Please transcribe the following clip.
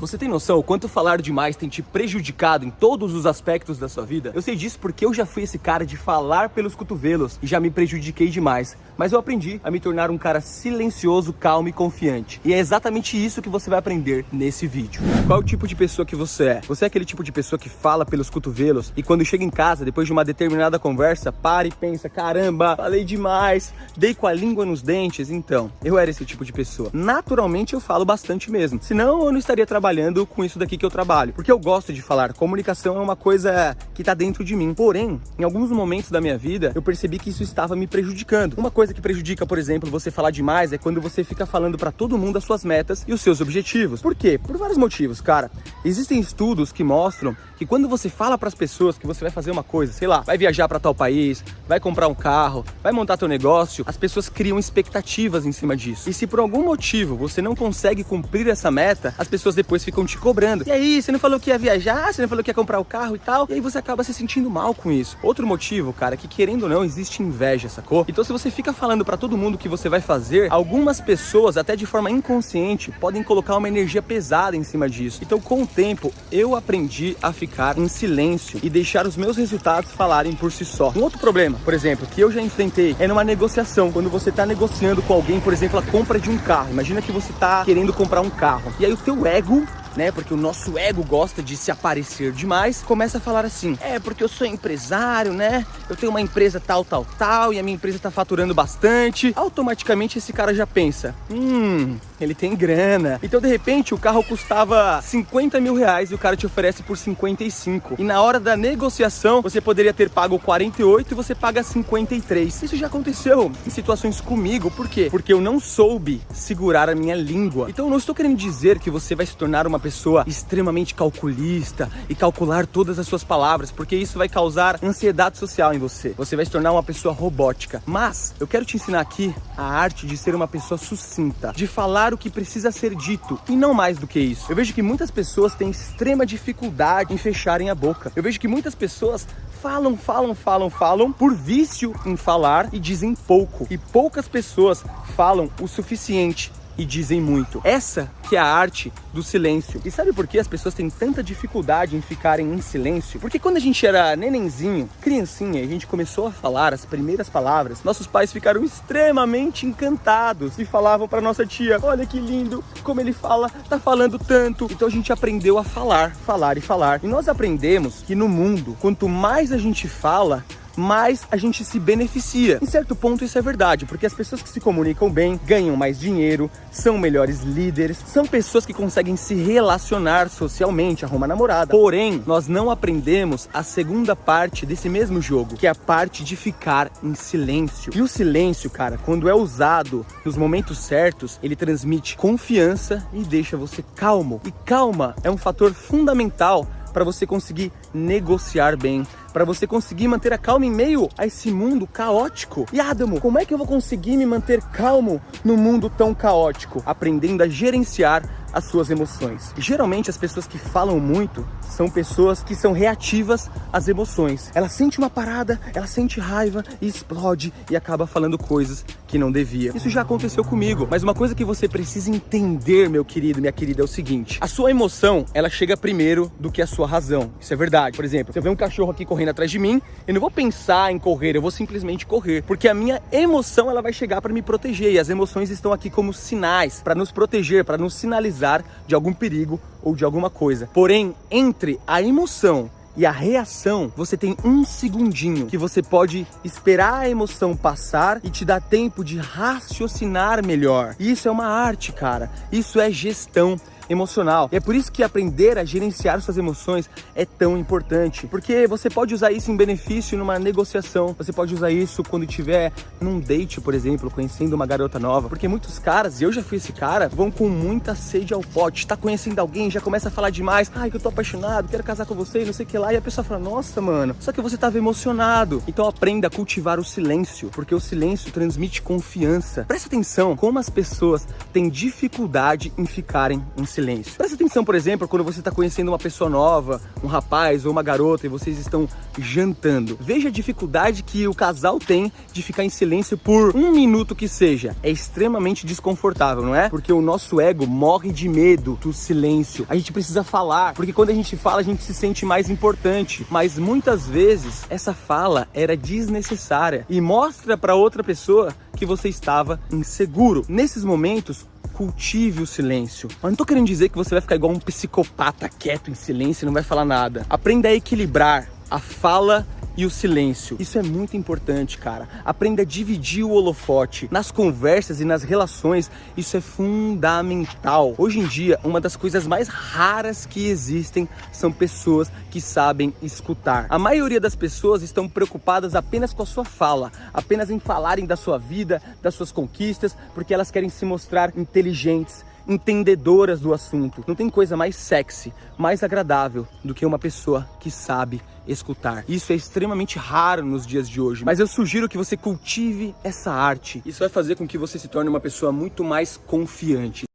Você tem noção o quanto falar demais tem te prejudicado em todos os aspectos da sua vida? Eu sei disso porque eu já fui esse cara de falar pelos cotovelos e já me prejudiquei demais. Mas eu aprendi a me tornar um cara silencioso, calmo e confiante. E é exatamente isso que você vai aprender nesse vídeo. Qual o tipo de pessoa que você é? Você é aquele tipo de pessoa que fala pelos cotovelos e quando chega em casa, depois de uma determinada conversa, para e pensa, caramba, falei demais, dei com a língua nos dentes? Então, eu era esse tipo de pessoa. Naturalmente eu falo bastante mesmo. Senão eu não estaria trabalhando com isso daqui que eu trabalho. Porque eu gosto de falar. Comunicação é uma coisa que tá dentro de mim. Porém, em alguns momentos da minha vida, eu percebi que isso estava me prejudicando. Uma coisa que prejudica, por exemplo, você falar demais é quando você fica falando pra todo mundo as suas metas e os seus objetivos. Por quê? Por vários motivos, cara. Existem estudos que mostram que quando você fala pras pessoas que você vai fazer uma coisa, sei lá, vai viajar pra tal país, vai comprar um carro, vai montar teu negócio, as pessoas criam expectativas em cima disso. E se por algum motivo você não consegue cumprir essa meta, as pessoas depois ficam te cobrando. E aí, você não falou que ia viajar, você não falou que ia comprar o carro e tal, e aí você acaba se sentindo mal com isso. Outro motivo, cara, é que querendo ou não, existe inveja, sacou? Então se você fica falando pra todo mundo o que você vai fazer, algumas pessoas, até de forma inconsciente, podem colocar uma energia pesada em cima disso. Então com o tempo, eu aprendi a ficar em silêncio e deixar os meus resultados falarem por si só. Um outro problema, por exemplo, que eu já enfrentei, é numa negociação. Quando você tá negociando com alguém, por exemplo, a compra de um carro. Imagina que você tá querendo comprar um carro. E aí o teu ego, né, porque o nosso ego gosta de se aparecer demais, começa a falar assim, porque eu sou empresário, né, eu tenho uma empresa tal, e a minha empresa tá faturando bastante. Automaticamente esse cara já pensa, ele tem grana. Então de repente o carro custava 50 mil reais e o cara te oferece por 55. E na hora da negociação você poderia ter pago 48 e você paga 53. Isso já aconteceu em situações comigo. Por quê? Porque eu não soube segurar a minha língua. Então eu não estou querendo dizer que você vai se tornar uma pessoa extremamente calculista e calcular todas as suas palavras, porque isso vai causar ansiedade social em você. Você vai se tornar uma pessoa robótica. Mas eu quero te ensinar aqui a arte de ser uma pessoa sucinta, de falar o que precisa ser dito e não mais do que isso. Eu vejo que muitas pessoas têm extrema dificuldade em fecharem a boca. Eu vejo que muitas pessoas falam por vício em falar e dizem pouco. E poucas pessoas falam o suficiente e dizem muito. Essa que é a arte do silêncio. E sabe por que as pessoas têm tanta dificuldade em ficarem em silêncio? Porque quando a gente era nenenzinho, criancinha, e a gente começou a falar as primeiras palavras, nossos pais ficaram extremamente encantados e falavam pra nossa tia, olha que lindo, como ele fala, tá falando tanto. Então a gente aprendeu a falar e falar. E nós aprendemos que no mundo, quanto mais a gente fala, mais a gente se beneficia. Em certo ponto isso é verdade, porque as pessoas que se comunicam bem ganham mais dinheiro, são melhores líderes, são pessoas que conseguem se relacionar socialmente, arrumar namorada. Porém, nós não aprendemos a segunda parte desse mesmo jogo, que é a parte de ficar em silêncio. E o silêncio, cara, quando é usado nos momentos certos, ele transmite confiança e deixa você calmo. E calma é um fator fundamental para você conseguir negociar bem, para você conseguir manter a calma em meio a esse mundo caótico. E Adamo, como é que eu vou conseguir me manter calmo no mundo tão caótico? Aprendendo a gerenciar as suas emoções. Geralmente as pessoas que falam muito são pessoas que são reativas às emoções. Ela sente uma parada, ela sente raiva e explode e acaba falando coisas que não devia. Isso já aconteceu comigo, mas uma coisa que você precisa entender, meu querido, minha querida, é o seguinte: a sua emoção, ela chega primeiro do que a sua razão. Isso é verdade. Por exemplo, se eu ver um cachorro aqui correndo atrás de mim, eu não vou pensar em correr, eu vou simplesmente correr, porque a minha emoção, ela vai chegar para me proteger, e as emoções estão aqui como sinais para nos proteger, para nos sinalizar de algum perigo ou de alguma coisa. Porém, entre a emoção e a reação, você tem um segundinho que você pode esperar a emoção passar e te dar tempo de raciocinar melhor. Isso é uma arte, cara. Isso é gestão emocional. E é por isso que aprender a gerenciar suas emoções é tão importante, porque você pode usar isso em benefício numa negociação, você pode usar isso quando estiver num date, por exemplo, conhecendo uma garota nova, porque muitos caras, e eu já fui esse cara, vão com muita sede ao pote, tá conhecendo alguém, já começa a falar demais, ai que eu tô apaixonado, quero casar com você, não sei o que lá, e a pessoa fala, nossa mano, só que você tava emocionado. Então aprenda a cultivar o silêncio, porque o silêncio transmite confiança. Presta atenção como as pessoas têm dificuldade em ficarem em silêncio. Presta atenção, por exemplo, quando você está conhecendo uma pessoa nova, um rapaz ou uma garota, e vocês estão jantando. Veja a dificuldade que o casal tem de ficar em silêncio por 1 minuto que seja. É extremamente desconfortável, não é? Porque o nosso ego morre de medo do silêncio. A gente precisa falar, porque quando a gente fala, a gente se sente mais importante. Mas muitas vezes, essa fala era desnecessária e mostra para outra pessoa que você estava inseguro. Nesses momentos, cultive o silêncio. Mas não tô querendo dizer que você vai ficar igual um psicopata quieto em silêncio e não vai falar nada. Aprenda a equilibrar a fala e o silêncio. Isso é muito importante, cara. Aprenda a dividir o holofote. Nas conversas e nas relações, isso é fundamental. Hoje em dia, uma das coisas mais raras que existem são pessoas que sabem escutar. A maioria das pessoas estão preocupadas apenas com a sua fala, apenas em falarem da sua vida, das suas conquistas, porque elas querem se mostrar inteligentes, entendedoras do assunto. Não tem coisa mais sexy, mais agradável do que uma pessoa que sabe escutar. Isso é extremamente raro nos dias de hoje, mas eu sugiro que você cultive essa arte. Isso vai fazer com que você se torne uma pessoa muito mais confiante.